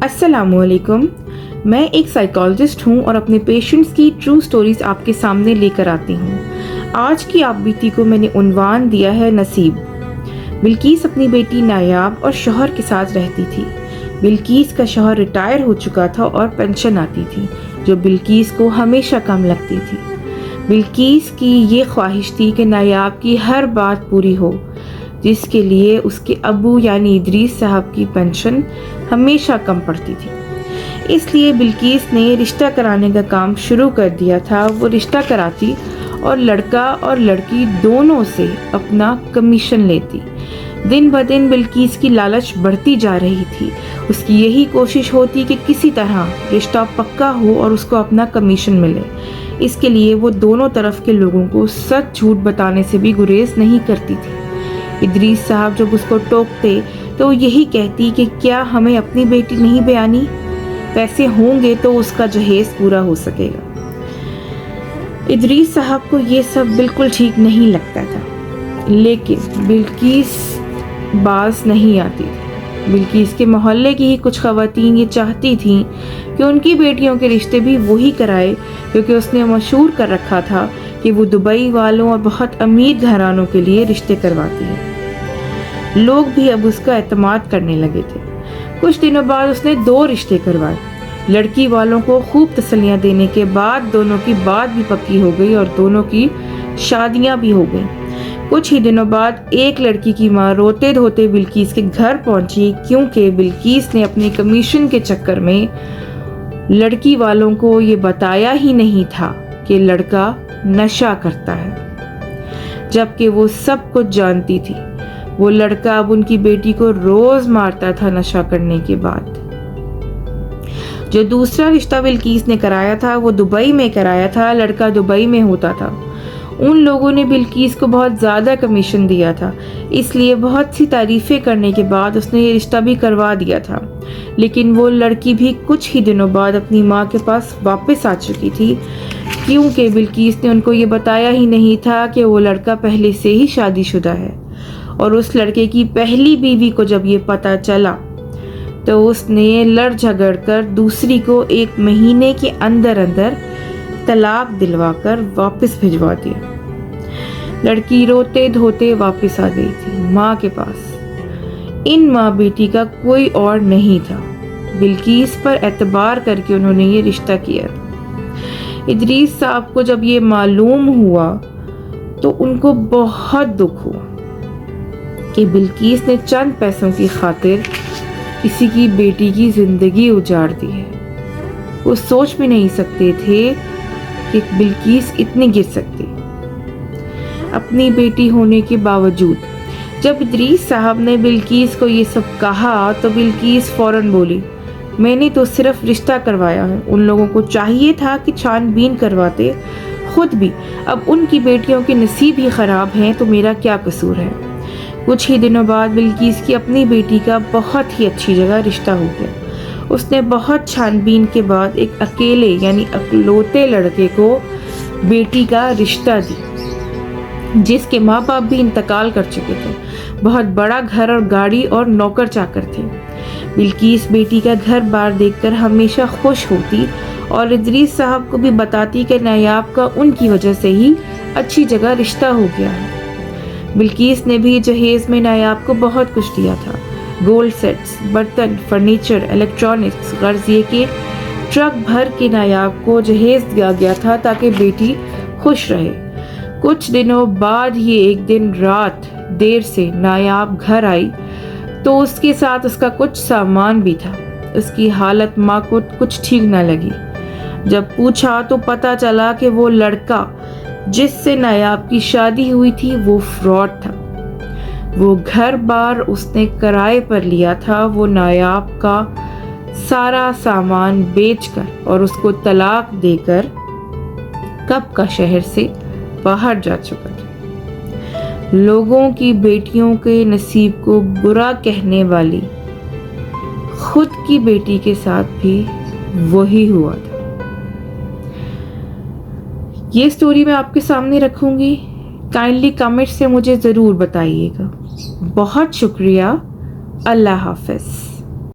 अस्सलामुअलैकुम। मैं एक साइकोलॉजिस्ट हूँ और अपने पेशेंट्स की ट्रू स्टोरीज आपके सामने लेकर आती हूँ। आज की आप बीती को मैंने उन्वान दिया है नसीब। बिल्किस अपनी बेटी नायाब और शौहर के साथ रहती थी। बिल्किस का शौहर रिटायर हो चुका था और पेंशन आती थी जो बिल्किस को हमेशा कम लगती थी। बिल्किस की ये ख्वाहिश थी कि नायाब की हर बात पूरी हो, जिसके लिए उसके अबू यानी इदरीस साहब की पेंशन हमेशा कम पड़ती थी। इसलिए बिल्किस ने रिश्ता कराने का काम शुरू कर दिया था। वो रिश्ता कराती और लड़का और लड़की दोनों से अपना कमीशन लेती। दिन ब दिन बिल्किस की लालच बढ़ती जा रही थी। उसकी यही कोशिश होती कि किसी तरह रिश्ता पक्का हो और उसको अपना कमीशन मिले। इसके लिए वो दोनों तरफ के लोगों को सच झूठ बताने से भी गुरेज नहीं करती थी। इदरीस साहब जब उसको टोकते तो वो यही कहती कि क्या हमें अपनी बेटी नहीं बयानी, पैसे होंगे तो उसका जहेज पूरा हो सकेगा। इदरीस साहब को ये सब बिल्कुल ठीक नहीं लगता था, लेकिन बिल्किस बाज नहीं आती थी। बिल्किस के मोहल्ले की ही कुछ खवातीन ये चाहती थीं कि उनकी बेटियों के रिश्ते भी वही कराए, क्योंकि उसने मशहूर कर रखा था कि वो दुबई वालों और बहुत अमीर घरानों के लिए रिश्ते करवाती है। लोग भी अब उसका एतमाद करने लगे थे। कुछ दिनों बाद उसने 2 रिश्ते करवाए। लड़की वालों को खूब तसल्लियां देने के बाद दोनों की बात भी पक्की हो गई और दोनों की शादियां भी हो गई। कुछ ही दिनों बाद एक लड़की की मां रोते धोते बिल्किस के घर पहुंची, क्योंकि बिल्किस ने अपने कमीशन के चक्कर में लड़की वालों को ये बताया ही नहीं था कि लड़का नशा करता है, जबकि वो सब कुछ जानती थी। वो लड़का अब उनकी बेटी को रोज मारता था नशा करने के बाद। जो दूसरा रिश्ता बिल्किस ने कराया था वो दुबई में कराया था। लड़का दुबई में होता था। उन लोगों ने बिल्किस को बहुत ज़्यादा कमीशन दिया था, इसलिए बहुत सी तारीफ़ें करने के बाद उसने ये रिश्ता भी करवा दिया था। लेकिन वो लड़की भी कुछ ही दिनों बाद अपनी माँ के पास वापस आ चुकी थी, क्योंकि बिल्किस ने उनको ये बताया ही नहीं था कि वो लड़का पहले से ही शादीशुदा है। और उस लड़के की पहली बीवी को जब ये पता चला तो उसने लड़ झगड़ कर दूसरी को 1 महीने के अंदर अंदर तलाक दिलवाकर वापस भिजवा दिया। लड़की रोते धोते वापस आ गई थी माँ के पास। इन माँ बेटी का कोई और नहीं था। बिल्किस पर एतबार करके उन्होंने ये रिश्ता किया। इदरीस साहब को जब ये मालूम हुआ तो उनको बहुत दुख हुआ कि बिल्किस ने चंद पैसों की खातिर किसी की बेटी की जिंदगी उजाड़ दी है। वो सोच भी नहीं सकते थे कि बिल्किस इतनी गिर सकती। अपनी बेटी होने के बावजूद जब इदरीस साहब ने बिल्किस को ये सब कहा तो बिल्किस फौरन बोली, मैंने तो सिर्फ रिश्ता करवाया है। उन लोगों को चाहिए था कि छानबीन करवाते खुद भी। अब उनकी बेटियों के नसीब ही खराब हैं तो मेरा क्या कसूर है। कुछ ही दिनों बाद बिल्किस की अपनी बेटी का बहुत ही अच्छी जगह रिश्ता हो गया। उसने बहुत छानबीन के बाद एक अकेले यानी अकलौते लड़के को बेटी का रिश्ता दी, जिसके माँ बाप भी इंतकाल कर चुके थे। बहुत बड़ा घर और गाड़ी और नौकर चाकर थे। बिल्किस बेटी का घर बार देखकर हमेशा खुश होती और इदरीस साहब को भी बताती कि नायाब का उनकी वजह से ही अच्छी जगह रिश्ता हो गया है। बिल्किस ने भी जहेज में नायाब को बहुत कुछ दिया था। गोल्ड सेट्स, बर्तन, फर्नीचर, इलेक्ट्रॉनिक्स, गर्ज ये कि ट्रक भर के नायाब को जहेज दिया गया था ताकि बेटी खुश रहे। कुछ दिनों बाद ही एक दिन रात देर से नायाब घर आई तो उसके साथ उसका कुछ सामान भी था। उसकी हालत माँ को कुछ ठीक न लगी। जब पूछा तो पता चला कि वो लड़का जिससे नायाब की शादी हुई थी वो फ्रॉड था। वो घर बार उसने किराए पर लिया था। वो नायाब का सारा सामान बेचकर और उसको तलाक देकर कब का शहर से बाहर जा चुका था। लोगों की बेटियों के नसीब को बुरा कहने वाली खुद की बेटी के साथ भी वही हुआ था। ये स्टोरी मैं आपके सामने रखूंगी। काइंडली कमेंट से मुझे ज़रूर बताइएगा। बहुत शुक्रिया। अल्लाह हाफ़िज़।